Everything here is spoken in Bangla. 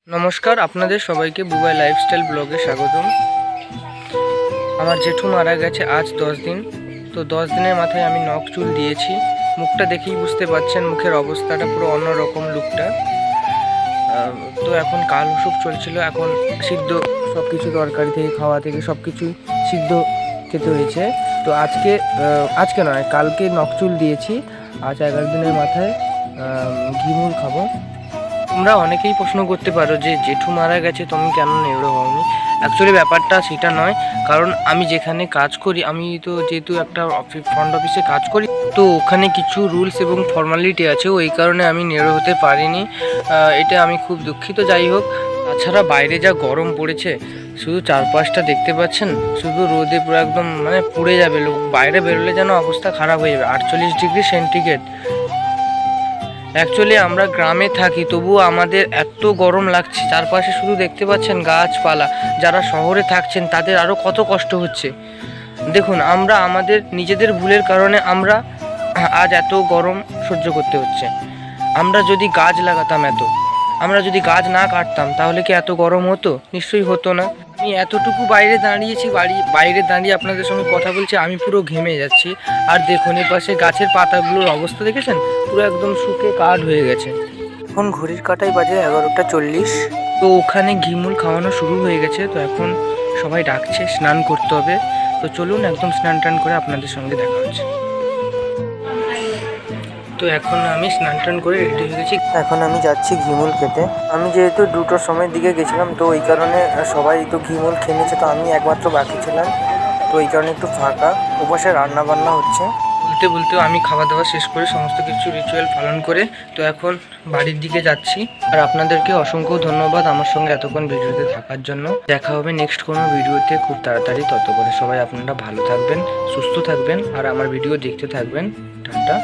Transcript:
নমস্কার, আপনাদের সবাইকে বুবাই লাইফস্টাইল ব্লগে স্বাগতম। আমার জেঠু মারা গেছে আজ 10 দিন। তো 10 দিনের মাথায় আমি নখ চুল দিয়েছি। মুখটা দেখেই বুঝতে পারছেন, মুখের অবস্থাটা পুরো অন্যরকম লুকটা। তো এখন কাল অসুখ চলছিল, এখন সিদ্ধ সব কিছু তরকারি থেকে খাওয়া থেকে সব কিছুই সিদ্ধ খেতে হয়েছে। তো আজকে নয়, কালকে নখ চুল দিয়েছি। আজ 11 দিনের মাথায় ঘিমুল খাবো। তোমরা অনেকেই প্রশ্ন করতে পারো যে জেঠু মারা গেছে তুমি কেন নেড়ো হওনি। অ্যাকচুয়ালি ব্যাপারটা সেটা নয়, কারণ আমি যেখানে কাজ করি, আমি তো যেহেতু একটা ফ্রন্ট অফিসে কাজ করি, তো ওখানে কিছু রুলস এবং ফর্মালিটি আছে, ওই কারণে আমি নেড়ো হতে পারিনি। এটা আমি খুব দুঃখিত। যাই হোক, তাছাড়া বাইরে যা গরম পড়েছে, শুধু চারপাশটা দেখতে পাচ্ছেন, শুধু রোদে পুরো একদম মানে পুড়ে যাবে লোক। বাইরে বেরোলে যেন অবস্থা খারাপ হয়ে যাবে। 48 ডিগ্রি সেন্টিগ্রেড। অ্যাকচুয়ালি আমরা গ্রামে থাকি, তবুও আমাদের এত গরম লাগছে। চারপাশে শুধু দেখতে পাচ্ছেন গাছপালা। যারা শহরে থাকছেন তাদের আরও কত কষ্ট হচ্ছে। দেখুন, আমরা আমাদের নিজেদের ভুলের কারণে আমরা আজ এত গরম সহ্য করতে হচ্ছে। আমরা যদি গাছ লাগাতাম, আমরা যদি গাছ না কাটতাম, তাহলে কি এত গরম হতো? নিশ্চয়ই হতো না। আমি এতটুকু বাইরে দাঁড়িয়েছি, বাইরে দাঁড়িয়ে আপনাদের সঙ্গে কথা বলছি, আমি পুরো ঘেমে যাচ্ছি। আর দেখুন, এর পাশে গাছের পাতাগুলোর অবস্থা দেখেছেন, পুরো একদম শুকে কাঠ হয়ে গেছে। এখন ঘড়ির কাঁটায় বাজে 11টা 40। তো ওখানে ঘিমুল খাওয়ানো শুরু হয়ে গেছে। তো এখন সবাই ডাকছে, স্নান করতে হবে। তো চলুন, একদম স্নান টান করে আপনাদের সঙ্গে দেখা হচ্ছে। তো এখন আমি স্নান টান করে রেডি হয়ে গেছি। এখন আমি যাচ্ছি ঘিমুল খেতে। আমি যেহেতু 2টোর সময়ের দিকে গেছিলাম, তো ওই কারণে সবাই তো ঘিমুল খেয়ে নিয়েছে, তো আমি একমাত্র বাকি ছিলাম। তো এই কারণে একটু ফাঁকা, ওপাশে রান্না বান্না হচ্ছে। বলতে আমি খাওয়া দাওয়া শেষ করে সমস্ত কিছু রিচুয়াল পালন করে তো এখন বাড়ির দিকে যাচ্ছি। আর আপনাদেরকে অসংখ্য ধন্যবাদ আমার সঙ্গে এতক্ষণ ভিডিওতে থাকার জন্য। দেখা হবে নেক্সট কোনো ভিডিওতে খুব তাড়াতাড়ি। তত করে সবাই আপনারা ভালো থাকবেন, সুস্থ থাকবেন, আর আমার ভিডিও দেখতে থাকবেন। টাটা।